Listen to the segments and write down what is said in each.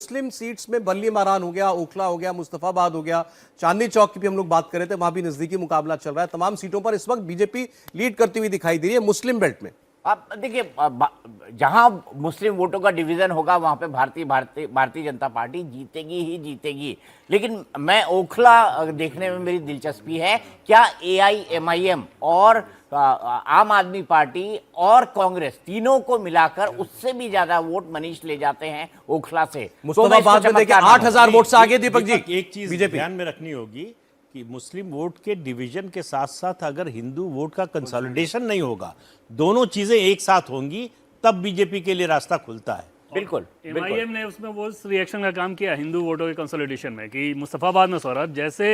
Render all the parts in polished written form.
मुस्लिम seats में बल्ली मारान हो गया, ओखला हो गया, मुस्तफाबाद हो गया, चांदनी चौक की भी हम लोग बात कर रहे थे, वहां भी नजदीकी मुकाबला चल रहा है। तमाम सीटों पर इस वक्त बीजेपी लीड करती हुई दिखाई दे रही है मुस्लिम बेल्ट में। अब देखिए, जहां मुस्लिम वोटों का डिवीजन होगा वहां पे भारतीय जनता पार्टी जीतेगी ही जीतेगी। लेकिन मैं ओखला देखने में मेरी दिलचस्पी है। क्या एआईएमआईएम और आम आदमी पार्टी और कांग्रेस तीनों को मिलाकर उससे भी ज्यादा वोट मनीष ले जाते हैं ओखला से? मुस्तफाबाद में देखिए 8,000 वोट से आगे दीपक जी। एक चीज ध्यान में रखनी होगी कि मुस्लिम वोट के डिवीजन के साथ साथ अगर हिंदू वोट का कंसोलिडेशन नहीं होगा, दोनों चीजें एक साथ होंगी, तब बीजेपी के लिए रास्ता खुलता है। बिल्कुल। एमआईएम ने उसमें वो रिएक्शन का काम किया हिंदू वोटों के कंसोलिडेशन में कि मुस्तफाबाद में सौरभ जैसे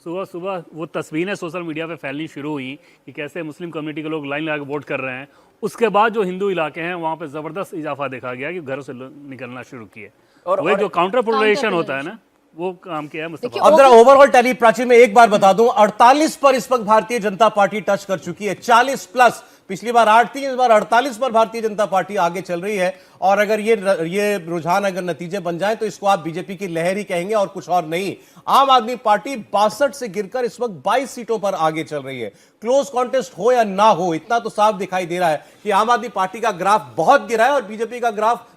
सुबह सुबह वो तस्वीरें सोशल मीडिया पे फैलनी शुरू हुई कि कैसे मुस्लिम कम्युनिटी के लोग लाइन लगा के वोट कर रहे हैं। उसके बाद जो हिंदू इलाके हैं वहाँ पे जबरदस्त इजाफा देखा गया कि घरों से निकलना शुरू किए, और वो जो काउंटर पोलराइजेशन होता है ना, वो काम किया है मुस्तफा। अब जरा ओवरऑल टैली प्राची में एक बार बता दूं, 48 पर इस वक्त भारतीय जनता पार्टी टच कर चुकी है, 40 प्लस। पिछली बार 8 थी, इस बार 48 पर भारतीय जनता पार्टी आगे चल रही है। और अगर ये रुझान अगर नतीजे बन जाए तो इसको आप बीजेपी की लहर ही कहेंगे और कुछ और नहीं। आम आदमी पार्टी 62 से गिरकर इस वक्त 22 सीटों पर आगे चल रही है। क्लोज कॉन्टेस्ट हो या ना हो, इतना तो साफ दिखाई दे रहा है कि आम आदमी पार्टी का ग्राफ बहुत गिरा है और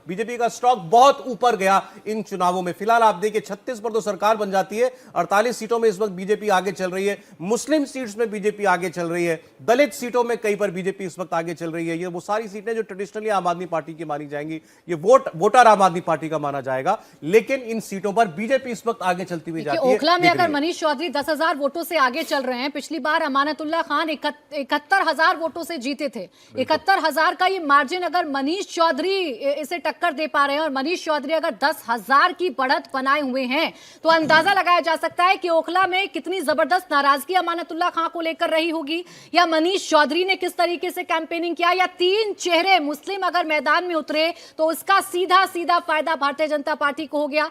बीजेपी का स्टॉक बहुत ऊपर गया इन चुनावों में। फिलहाल आप देखिए 36 पर तो सरकार बन जाती है, 48 सीटों में इस वक्त बीजेपी आगे चल रही है। मुस्लिम सीट्स में बीजेपी आगे चल रही है, दलित सीटों में कई पर बीजेपी इस वक्त आगे चल रही है। ये वो सारी सीटें जो ट्रेडिशनली आम आदमी पार्टी की मानी जाएंगी, ये वोटर आम आदमी पार्टी का माना जाएगा। लेकिन इन सीटों पर बीजेपी इस वक्त आगे चलती हुई जाती है। ओखला में अगर मनीष चौधरी 10,000 वोटों से आगे चल रहे हैं, पिछली बार अमानतुल्लाह खान 71,000 वोटों से जीते थे। 71,000 का ये मार्जिन अगर मनीष चौधरी इसे टक्कर दे पा रहे हैं और मनीष चौधरी अगर 10,000 की बढ़त बनाए हुए हैं, तो अंदाजा लगाया जा सकता है कि ओखला में कितनी जबरदस्त नाराजगी अमानतुल्लाह खान को लेकर रही होगी, या मनीष चौधरी ने किस तरीके से कैंपेनिंग किया, या तीन चेहरे मुस्लिम अगर मैदान में उतरे तो उसका सीधा सीधा फायदा भारतीय जनता पार्टी को हो गया।